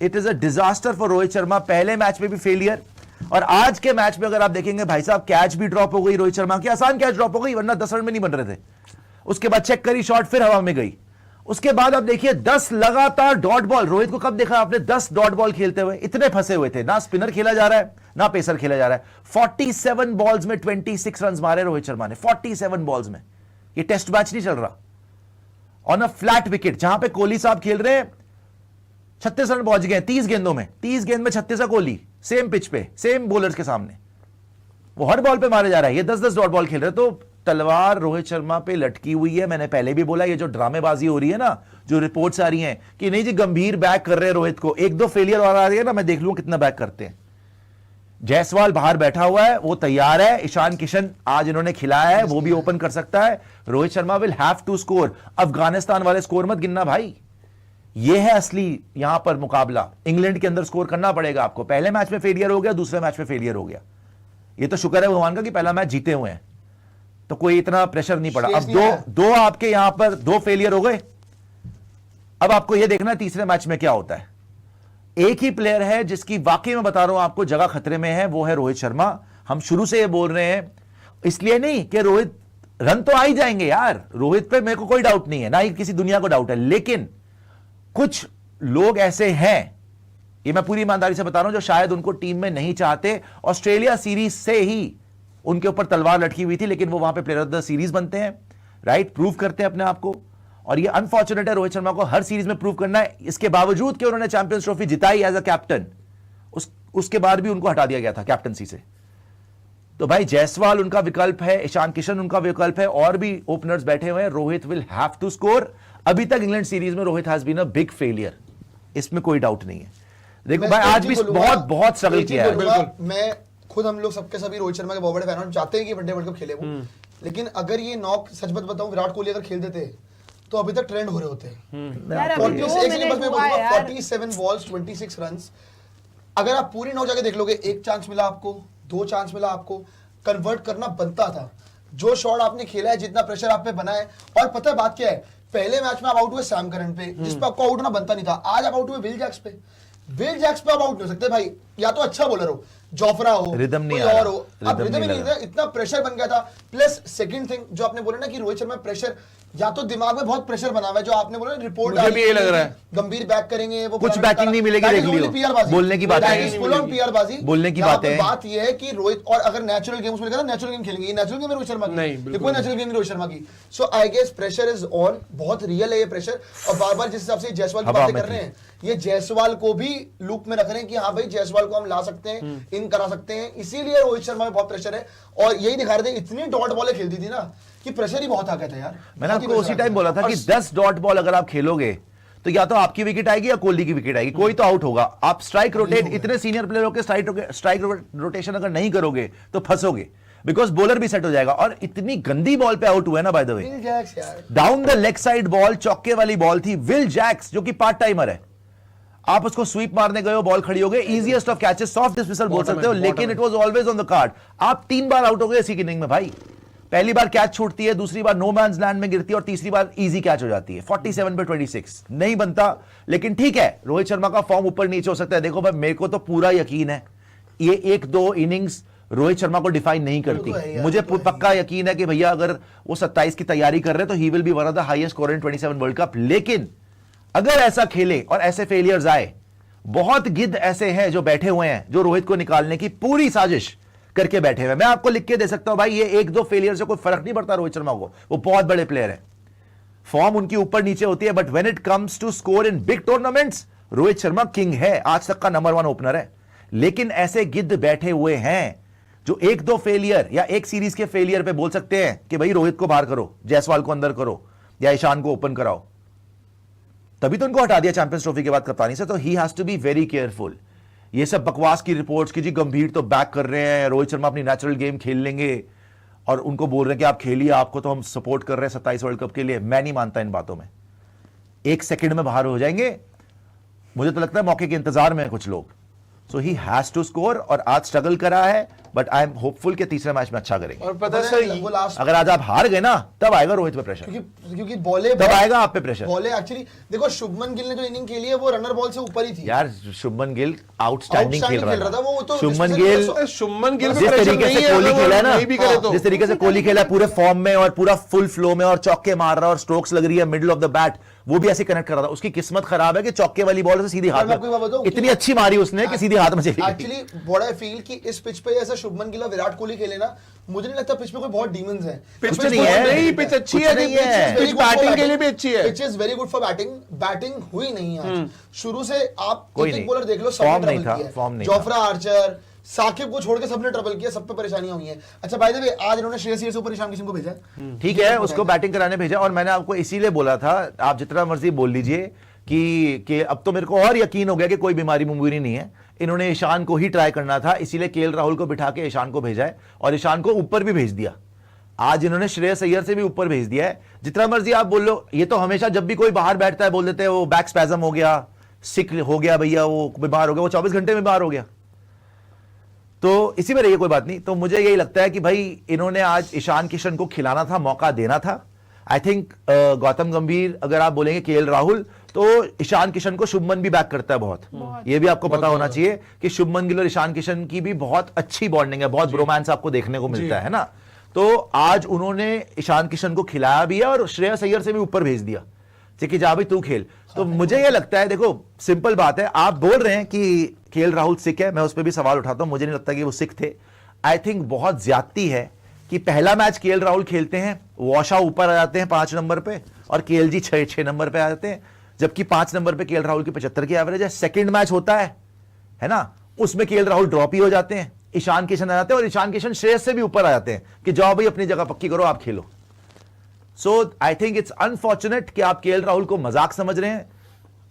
It is a disaster for Rohit Sharma. पहले match में भी फेलियर, और आज के मैच में अगर आप देखेंगे भाई साहब, कैच भी ड्रॉप हो गई रोहित शर्मा की, आसान कैच ड्रॉप हो गई, वरना 10 रन में नहीं बन रहे थे। उसके बाद चेक करी शॉट, फिर हवा में गई। उसके बाद आप देखिए 10 लगातार डॉट बॉल। रोहित को कब देखा आपने 10 डॉट बॉल खेलते हुए? इतने फंसे हुए थे, ना स्पिनर खेला जा रहा है ना पेसर खेला जा रहा है। 47 बॉल्स में 26 रन मारे रोहित शर्मा ने, 47 बॉल्स में। ये टेस्ट मैच नहीं चल रहा। ऑन अ फ्लैट विकेट, जहां पे कोहली साहब खेल रहे हैं, 36 रन पहुंच गए 30 गेंदों में, 30 गेंद में 36 कोहली, सेम पिच पे, सेम बॉलर्स के सामने। वो हर बॉल पे मारे जा रहा है। ये 10-10 डॉट बॉल खेल रहे हैं। तो तलवार रोहित शर्मा पे लटकी हुई है। मैंने पहले भी बोला, ये जो ड्रामेबाजी हो रही है ना, जो रिपोर्ट्स आ रही हैं कि नहीं जी गंभीर बैक कर रहे हैं रोहित को, 1-2 फेलियर और आ रही है ना, मैं देख लूंगा कितना बैक करते हैं। जायसवाल बाहर बैठा हुआ है, वो तैयार है। ईशान किशन आज इन्होंने खिलाया है, वो भी ओपन कर सकता है। Rohit Sharma will have to score. Afghanistan वाले स्कोर मत गिनना भाई, ये है असली यहां पर मुकाबला। इंग्लैंड के अंदर स्कोर करना पड़ेगा आपको। पहले मैच में फेलियर हो गया, दूसरे मैच में फेलियर हो गया। ये तो शुक्र है भगवान का कि पहला मैच जीते हुए हैं, तो कोई इतना प्रेशर नहीं पड़ा। अब दो आपके यहां पर 2 फेलियर हो गए। अब आपको यह देखना है तीसरे मैच में क्या होता है। एक ही प्लेयर है जिसकी वाकई में बता रहा हूं आपको जगह खतरे में है, वो है रोहित शर्मा। हम शुरू से ये बोल रहे हैं, इसलिए नहीं कि रोहित रन तो आ ही जाएंगे यार, रोहित पे मेरे को कोई डाउट नहीं है, ना ही किसी दुनिया को डाउट है। लेकिन कुछ लोग ऐसे हैं, ये मैं पूरी ईमानदारी से बता रहा हूं, जो शायद उनको टीम में नहीं चाहते। ऑस्ट्रेलिया सीरीज से ही उनके ऊपर तलवार लटकी हुई थी, लेकिन वो वहां पे प्लेयर ऑफ द सीरीज बनते हैं, राइट, प्रूव करते हैं अपने आप को। और ये अनफॉर्चुनेट है, रोहित शर्मा को हर सीरीज में प्रूव करना है। इसके बावजूद कि उन्होंने चैंपियंस ट्रॉफी जिताई एज अ कैप्टन, उसके बाद भी उनको हटा दिया गया था कैप्टनसी से। तो भाई जायसवाल उनका विकल्प है, ईशान किशन उनका विकल्प है, और भी ओपनर्स बैठे हुए हैं। Rohit will have to score. अभी तक इंग्लैंड सीरीज में Rohit has been a big failure, इसमें कोई डाउट नहीं है। देखो भाई आज भी बहुत स्ट्रगल किया है। मैं खुद, हम लोग सबके सभी रोहित शर्मा के बहुत बड़े फैन हैं, चाहते हैं कि वनडे वर्ल्ड कप खेले वो। लेकिन अगर ये नॉक, सच बात बताऊं, विराट कोहली अगर खेल देते तो अभी तक ट्रेंड हो रहे होते। 47 बॉल्स 26 रन। अगर आप पूरी नॉक जाके देख लोगे, 1 चांस मिला आपको, 2 चांस मिला आपको, कन्वर्ट करना बनता था। जो शॉट आपने खेला है, जितना प्रेशर आप पे बना है, और पता है बात क्या है, पहले मैच में आप आउट हुए सैम करन पे, जिस पे आपको आउट होना बनता नहीं था। आज आप आउट हुए विल जैक्स पे। विल जैक्स पे आप आउट नहीं हो सकते भाई, या तो अच्छा बॉलर हो, जोफ्रा हो, रिदम नहीं कोई और हो, अब रिदम ही नहीं था, इतना प्रेशर बन गया था। प्लस सेकंड थिंग जो आपने बोला ना कि रोहित शर्मा प्रेशर, या तो दिमाग में बहुत प्रेशर बना हुआ है, जो आपने बोला रिपोर्ट मुझे भी ये लग रहा है गंभीर बैक करेंगे, वो कुछ बैटिंग नहीं मिलेगी, देख लियो, बोलने की बात है, बोलने की बात है। बात ये है कि रोहित, और अगर नेचुरल गेम्स में नेचुरल गेम खेलेंगे, नेचुरल गेम है रोहित शर्मा की नहीं, कोई नेचुरल गेम नहीं रोहित शर्मा की। So I guess pressure is on, बहुत रियल है ये प्रेशर। और बार बार जिस हिसाब से जायसवाल की बातें कर रहे हैं, ये जायसवाल को भी लूप में रख रहे हैं कि हाँ भाई जायसवाल को हम ला सकते हैं, इन करा सकते हैं। इसीलिए रोहित शर्मा में बहुत प्रेशर है, और यही दिखा रहे थे, इतनी डॉट बॉलें खेलती थी ना कि प्रेशर ही बहुत आ गया था यार। मैंने आपको उसी टाइम बोला था कि 10 डॉट बॉल अगर आप खेलोगे तो या तो आपकी विकेट आएगी या कोहली की विकेट आएगी, कोई तो आउट होगा। आप स्ट्राइक रोटेट, इतने सीनियर प्लेयर होकर स्ट्राइक रोटेशन अगर नहीं करोगे तो फंसोगे, बिकॉज बॉलर भी सेट हो जाएगा। और इतनी गंदी बॉल पे आउट हुआ है ना, by the way, down the leg side ball, चौके वाली बॉल थी। विल जैक्स जो कि पार्ट टाइमर है, आप उसको स्वीप मारने गए हो, बॉल खड़ी हो गई, easiest of catches, soft dismissal बोल सकते हो, लेकिन it was always on the card. आप 3 बार आउट हो गए इसी इनिंग में भाई। पहली बार कैच छूटती है, दूसरी बार नो मैन्स लैंड में गिरती है, और तीसरी बार इजी कैच हो जाती है। 47 पे 26 नहीं बनता, लेकिन ठीक है, रोहित शर्मा का फॉर्म ऊपर नीचे हो सकता है। देखो भाई, मेरे को तो पूरा यकीन है ये 1-2 इनिंग्स रोहित शर्मा को डिफाइन नहीं करती। मुझे पक्का यकीन है कि भैया अगर वो 27 की तैयारी कर रहे हैं तो ही will B one of the highest scorer in 27 world cup. लेकिन अगर ऐसा खेले और ऐसे फेलियर्स आए, बहुत गिद्ध ऐसे हैं जो बैठे हुए हैं, जो रोहित को निकालने की पूरी साजिश करके बैठे हुए हैं। मैं आपको लिख के दे सकता हूं भाई, ये 1-2 फेलियर से कोई फर्क नहीं पड़ता रोहित शर्मा को, वो बहुत बड़े प्लेयर हैं। फॉर्म उनकी ऊपर नीचे होती है, but when it comes to score in big tournaments, Rohit Sharma king है, आज तक का नंबर 1 ओपनर है। लेकिन ऐसे गिद्ध बैठे हुए हैं जो 1-2 फेलियर या एक सीरीज के फेलियर पे बोल सकते हैं कि भाई रोहित को बाहर करो, जायसवाल को अंदर करो, या ईशान को ओपन कराओ। तभी तो उनको हटा दिया चैंपियंस ट्रॉफी के बाद कप्तानी से। तो he has to be very careful. ये सब बकवास की रिपोर्ट्स की जी गंभीर तो बैक कर रहे हैं, रोहित शर्मा अपनी नेचुरल गेम खेल लेंगे, और उनको बोल रहे हैं कि आप खेलिए, आपको तो हम सपोर्ट कर रहे हैं 27 वर्ल्ड कप के लिए। मैं नहीं मानता इन बातों में। 1 सेकंड में बाहर हो जाएंगे। मुझे तो लगता है मौके के इंतजार में है कुछ लोग, सो ही हैज टू स्कोर, और आज स्ट्रगल करा है, बट आई एम होपफुल कि तीसरे मैच में अच्छा करेंगे। और पता है सर, वो लास्ट अगर आज आप हार गए ना, तब आएगा रोहित पे प्रेशर, क्योंकि बॉले तब आएगा आप पे प्रेशर। बॉले एक्चुअली देखो, शुभमन गिल ने जो इनिंग खेली है वो रनर बॉल से ऊपर ही थी यार शुभमन गिल आउटस्टैंडिंग खेल रहा था वो, तो शुभमन गिल जिस जिस तरीके से कोहली खेला है ना, तो जिस तरीके से कोहली खेला है पूरे फॉर्म में और पूरा फुल फ्लो में, और चौके मार रहा है और स्ट्रोक्स लग रही है मिडिल ऑफ द बैट, वो भी ऐसे कनेक्ट कर रहा था। उसकी किस्मत खराब है कि चौके वाली बॉल से सीधी हाथ में, इतनी अच्छी मारी उसने कि सीधी हाथ में चली गई। एक्चुअली व्हाट आई फील कि इस पिच पे ऐसा शुभमन गिल और विराट कोहली खेले ना, मुझे नहीं लगता पिच पे कोई बहुत डीमंस हैं। कुछ नहीं है, नहीं, पिच अच्छी है, पिच बैटिंग के लिए भी अच्छी है। Pitch is very good for batting, batting हुई नहीं है आज शुरू से। आप कोई एक नहीं, बॉलर देख लो, फॉर्म सबने नहीं ट्रबल था, किया फॉर्म है। नहीं जोफ्रा आर्चर, साकिब को छोड़ के सबने ट्रबल किया, सब पे परेशानियां हुई हैं। अच्छा बाय द वे, आज इन्होंने श्रेयस अय्यर से ऊपर ईशान किशन को भेजा है, ठीक है, उसको बैटिंग कराने भेजा। और मैंने आपको इसीलिए बोला था, आप जितना मर्जी बोल लीजिए कि अब तो मेरे को और यकीन हो गया कि कोई बीमारी मुमूरी नहीं है। इन्होंने ईशान को ही ट्राई करना था, इसीलिए केएल राहुल को बिठा के ईशान को भेजा है, और ईशान को ऊपर भी भेज दिया। आज इन्होंने श्रेयस अय्यर से भी ऊपर भेज दिया है। जितना मर्जी आप बोल लो, ये तो हमेशा जब भी कोई बाहर बैठता है बोल देते हैं वो बैक स्पैज्म हो गया, सिक हो गया भैया, वो बीमार हो गया, वो 24 घंटे में बीमार हो गया। तो इसी में रहिए, कोई बात नहीं। तो मुझे यही लगता है कि भाई इन्होंने आज ईशान किशन को खिलाना था, मौका देना था। आई थिंक गौतम गंभीर, अगर आप बोलेंगे केएल राहुल, तो ईशान किशन को शुभमन भी बैक करता है बहुत। ये भी आपको पता होना चाहिए कि शुभमन गिल और ईशान किशन की भी बहुत अच्छी बॉन्डिंग है, बहुत ब्रोमांस आपको देखने को मिलता है ना। तो आज उन्होंने ईशान किशन को खिलाया भी है और श्रेयस अय्यर से भी ऊपर भेज दिया कि जा भाई तू खेल। तो मुझे ये लगता है, देखो सिंपल बात है, आप बोल रहे हैं कि केएल राहुल सिक है, मैं उस पर भी सवाल उठाता हूं, मुझे नहीं लगता कि वो सिक थे। आई थिंक बहुत ज्यादती है कि पहला मैच केएल राहुल खेलते हैं, वॉशा ऊपर आ जाते हैं 5 नंबर पे, और केएलजी 6 नंबर पे आ जाते हैं, जबकि 5 नंबर पे केएल राहुल की 75 की एवरेज है। सेकंड मैच होता है ना, उसमें केएल राहुल ड्रॉप ही हो जाते हैं, ईशान किशन आ जाते हैं, और ईशान किशन श्रेयस से भी ऊपर आ जाते हैं कि जाओ भाई अपनी जगह पक्की करो, आप खेलो। सो आई थिंक इट्स अनफॉर्चुनेट कि आप केएल राहुल को मजाक समझ रहे हैं।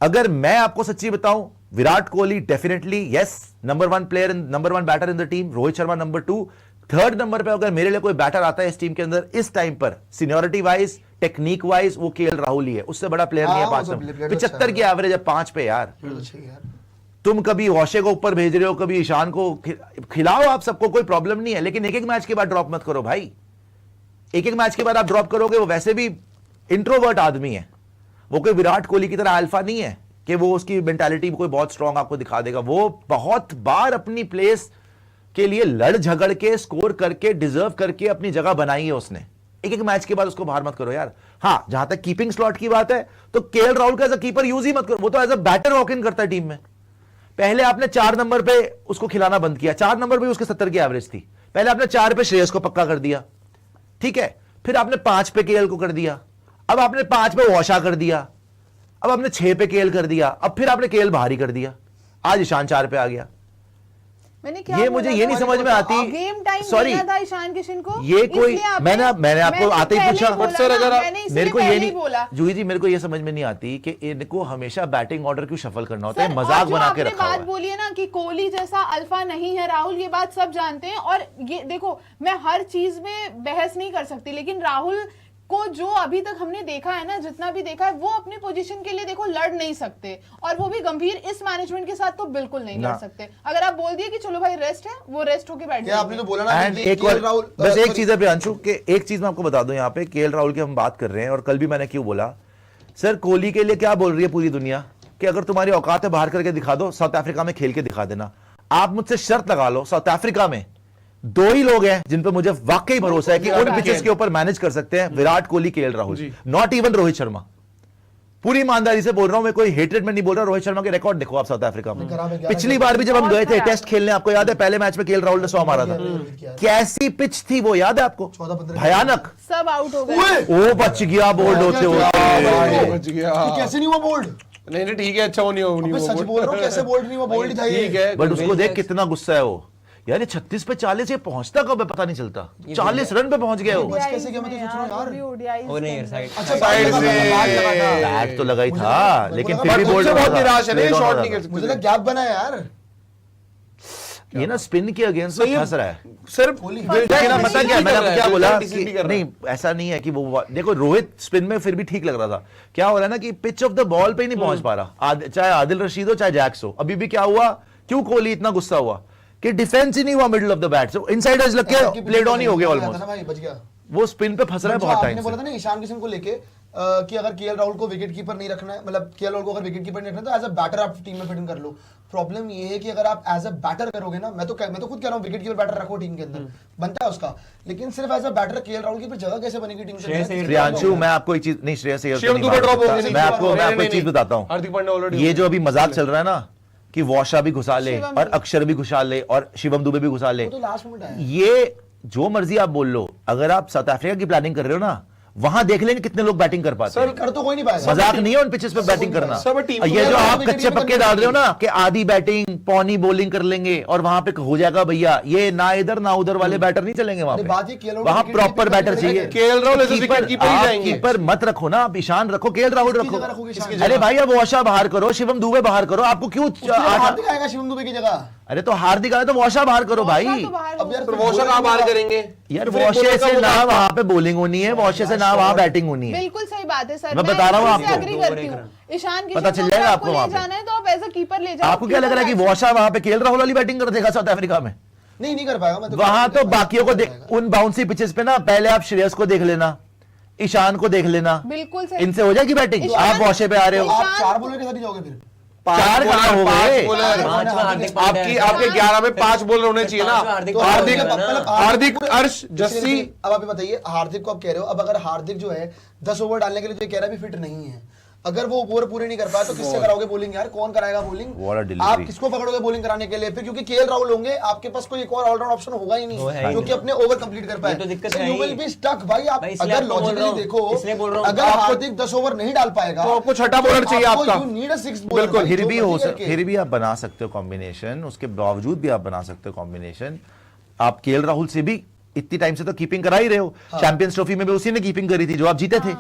अगर मैं आपको सच्ची बताऊं, Virat Kohli definitely yes number 1 player, number 1 batter in the team, Rohit Sharma number 2, third number पे अगर मेरे लिए कोई बैटर आता है इस टीम के अंदर इस टाइम पर, सीनियोरिटी वाइज, टेक्निक वाइज, वो केएल राहुल ही है, उससे बड़ा प्लेयर नहीं है। 5 नंबर 75 की एवरेज है 5 पे यार। तुम कभी वॉशे को ऊपर भेज रहे हो, कभी ईशान को खिलाओ, आप सबको कोई प्रॉब्लम नहीं है, लेकिन एक एक मैच के बाद ड्रॉप मत करो भाई। एक एक मैच के बाद आप ड्रॉप करोगे, वो वैसे भी इंट्रोवर्ट आदमी है, वो कोई विराट कोहली की तरह अल्फा नहीं है कि वो उसकी मेंटालिटी कोई बहुत स्ट्रांग आपको दिखा देगा। वो बहुत बार अपनी प्लेस के लिए लड़ झगड़ के स्कोर करके डिजर्व करके अपनी जगह बनाई है उसने। एक एक मैच के बाद उसको बाहर मत करो यार। हाँ, जहां तक कीपिंग स्लॉट की बात है तो केएल राहुल का एज अ कीपर यूज ही मत करो, वो तो as a batter walk in करता है टीम में। पहले आपने 4 नंबर पे उसको खिलाना बंद किया, 4 नंबर पे उसके 70 की एवरेज थी, पहले आपने 4 पे श्रेयस को पक्का कर दिया, ठीक है, फिर आपने 5 पे केएल को कर दिया, अब आपने 5 पे वॉशा कर दिया, अब आपने 6 पे केएल कर दिया, अब फिर आपने केएल बाहरी कर दिया, आज ईशान 4 पे आ गया। मैंने क्या ये मुझे ये नहीं समझ में आती, सॉरी ईशान किशन को, ये कोई मैंने आपको आते ही पूछा, बट सर अगर मेरे को ये नहीं बोला जूही जी, मेरे को ये समझ में नहीं आती कि इनको हमेशा बैटिंग ऑर्डर क्यों शफल करना होता है, मजाक बना के रखा हुआ है। बात बोलिए ना कि कोहली जैसा अल्फा नहीं है राहुल, ये बात सब जानते हैं। और ये देखो, मैं हर चीज में बहस नहीं कर सकती, लेकिन राहुल को जो अभी तक हमने देखा है ना, जितना भी देखा है, वो अपनी पोजीशन के लिए देखो लड़ नहीं सकते, और वो भी गंभीर इस मैनेजमेंट के साथ तो बिल्कुल नहीं लड़ सकते। अगर आप बोल दिए कि चलो भाई रेस्ट है, वो रेस्ट होके बैठ जाएंगे। आपने तो बोला ना एक राहुल, बस एक चीज है प्रियांशु कि एक चीज मैं आपको बता दूं, यहाँ पे केएल राहुल की हम बात कर रहे हैं, और कल भी मैंने क्यों बोला, सर कोहली के लिए क्या बोल रही है पूरी दुनिया कि अगर तुम्हारी औकात है बाहर करके दिखा दो, साउथ अफ्रीका में खेल के दिखा देना। आप मुझसे शर्त लगा लो, साउथ अफ्रीका में 2 ही लोग हैं जिन पे मुझे वाकई भरोसा है कि उन पिचेस के ऊपर मैनेज कर सकते हैं, Virat Kohli, KL Rahul, not even Rohit Sharma. पूरी ईमानदारी से बोल रहा हूं, मैं कोई हेट्रेड में नहीं बोल रहा। रोहित शर्मा के रिकॉर्ड देखो आप साउथ अफ्रीका में, पिछली बार भी जब हम गए थे टेस्ट खेलने, आपको याद है पहले मैच में केएल राहुल ने 100 मारा था, कैसी पिच थी वो, याद है आपको, भयानक, सब आउट हो गए। ओ बच गया बोल्ड होते बच गया, कैसे नहीं हुआ बोल्ड? नहीं ठीक है, अच्छा वो नहीं मैं सच बोल रहा हूं, कैसे बोल्ड नहीं हुआ? बोल्ड था ये, ठीक है, बट उसको देख कितना गुस्सा है वो यार, ये 36 पे 40 ये पहुंचता कब है पता नहीं चलता, 40 रन पे पहुंच गया वो। कैसे गया, मैं तो सोच रहा हूं यार, वो नहीं साइड, अच्छा साइड से बैट तो लगा ही था, लेकिन फिर भी बोल्ड बहुत निराश है, नहीं शॉट नहीं कर मुझे सकते। ना गैप बना है यार, ये ना स्पिन के अगेंस्ट सही फंस रहा है सर, लेकिन आप पता क्या, मैंने आपको क्या बोला कि नहीं, नहीं ऐसा नहीं है कि वो, देखो रोहित स्पिन में फिर भी ठीक लग रहा था, क्या हो रहा है ना कि पिच ऑफ द बॉल पे ही नहीं पहुंच पा रहा, चाहे आदिल रशीद हो चाहे जैक्स हो। अभी भी क्या हुआ क्यों कोहली इतना गुस्सा हुआ कि डिफेंस ही नहीं हुआ middle of the bat, so inside edge लग के प्लेड ऑन ही हो गया ऑलमोस्ट, भाई बच गया। वो स्पिन पे फंस रहा है जो बहुत आपने टाइम बोला से। था ना ईशान किशन को लेके कि अगर केएल राहुल को विकेट कीपर नहीं रखना है, मतलब केएल राहुल को अगर विकेट कीपर नहीं रखना है तो एज अ बैटर आप टीम में फिट इन कर लो। प्रॉब्लम ये है कि अगर आप एज अ बैटर करोगे ना, मैं तो खुद कह रहा हूँ विकेट कीपर बैटर रखो टीम के अंदर, बनता है उसका, लेकिन सिर्फ as a batter KL Rahul की फिर जगह कैसे बनेगी टीम से? प्रियांशु मैं आपको एक चीज नहीं, श्रेयस अय्यर शिवम तो दुबे नहीं drop हो मार गए, सकता। नहीं, मैं आपको नहीं, एक चीज नहीं, बताता हूँ, हार्दिक पांड्या ऑलरेडी ये जो अभी मजाक चल रहा है ना कि वॉशा भी घुसा ले शिवम और भी। अक्षर भी घुसा ले और शिवम दुबे भी घुसा ले, वो तो लास्ट मोमेंट आया। ये जो मर्जी आप बोल लो, अगर आप साउथ अफ्रीका की प्लानिंग कर रहे हो ना, वहां देख लेंगे कितने लोग बैटिंग कर पाते हैं। कर तो कोई नहीं पाएगा। मजाक नहीं है उन पिचेस पे बैटिंग करना। सब टीम और ये को जो आप विकेट कच्चे कीपर पक्के डाल रहे हो ना कि आधी बैटिंग पौनी बॉलिंग कर लेंगे और वहां पे हो जाएगा भैया, ये ना इधर ना उधर वाले बैटर नहीं चलेंगे वहां अरे बात ये पे, केएल राहुल वहां विकेट प्रॉपर कीपर बैटर नहीं चाहिए। करेंगे। केएल राहुल ऐसे विकेट कीपर ही आप जाएंगे। कीपर मत रखो ना, आप ईशान रखो, केएल राहुल किसकी रखो। जगह रखोगे ईशान? अरे भाई अब वॉशा बाहर करो, शिवम दुबे बाहर करो, आपको क्यों हार्दिक आएगा शिवम दुबे की जगह। अरे तो हार्दिक आए तो वॉशा बाहर करो भाई। वॉशा तो बाहर अब यार हो। फिर वॉशर आप बाहर करेंगे यार फिर वॉशे बोलर का से ना मौका- वहां पे बॉलिंग होनी है, वॉशे से ना वहां बैटिंग होनी है। बिल्कुल सही बात है सर, मैं बता रहा हूँ आपको। एग्री करती हूँ। ईशान किशन पता चल को जाएगा अगर आपको ले वहाँ पे। जाना है तो आप एज अ कीपर ले जाओ। आपको क्या लग रहा है कि वॉशा वहां पे केएल राहुल वाली बैटिंग कर देगा साउथ अफ्रीका में? नहीं कर पाएगा। मैं वहां तो बाकियों को देख, उन बाउंसी पिचेस पे ना पहले आप श्रेयस को देख लेना, ईशान को देख लेना, बिल्कुल सही। इनसे हो जाएगी बैटिंग। ईशान- आप वॉशे पे आ रहे हो, आप 4 बॉलर के साथ ही जाओगे फिर। चार कहाँ हो गए? आपकी आपके 11 में 5 बॉलर होने चाहिए ना। तो हार्दिक अर्श जस्सी। अब आप बताइए हार्दिक को आप कह रहे हो, अब अगर हार्दिक जो है 10 ओवर डालने के लिए जो कह रहा है भी फिट नहीं है, अगर वो ओवर पूरे नहीं कर पाया तो किससे कराओगे बॉलिंग यार? कौन कराएगा What a बॉलिंग? delivery. आप किसको पकड़ोगे बॉलिंग कराने के लिए? फिर क्योंकि केएल राहुल होंगे, आपके पास कोई एक और ऑलराउंड ऑप्शन होगा ही नहीं जो कि अपने ओवर कंप्लीट कर पाए। ये तो दिक्कत है यू ही। विल बी स्टक भाई। आप भाई, इसलिए अगर आपको बोल रहा लॉजिकली हूँ, देखो, इसलिए बोल रहा हूँ। अगर हार्दिक 10 ओवर नहीं डाल पाएगा तो आपको छठा बॉलर चाहिए आपका। You need a 6th bowler. बिल्कुल, फिर भी हो सकता, फिर भी आप बना सकते हो कॉम्बिनेशन, उसके बावजूद भी आप बना सकते हो कॉम्बिनेशन। आप केएल राहुल से भी इतनी टाइम से तो कीपिंग करा ही रहे हो, चैंपियंस ट्रॉफी में भी उसी ने कीपिंग करी थी जो आप जीते थे।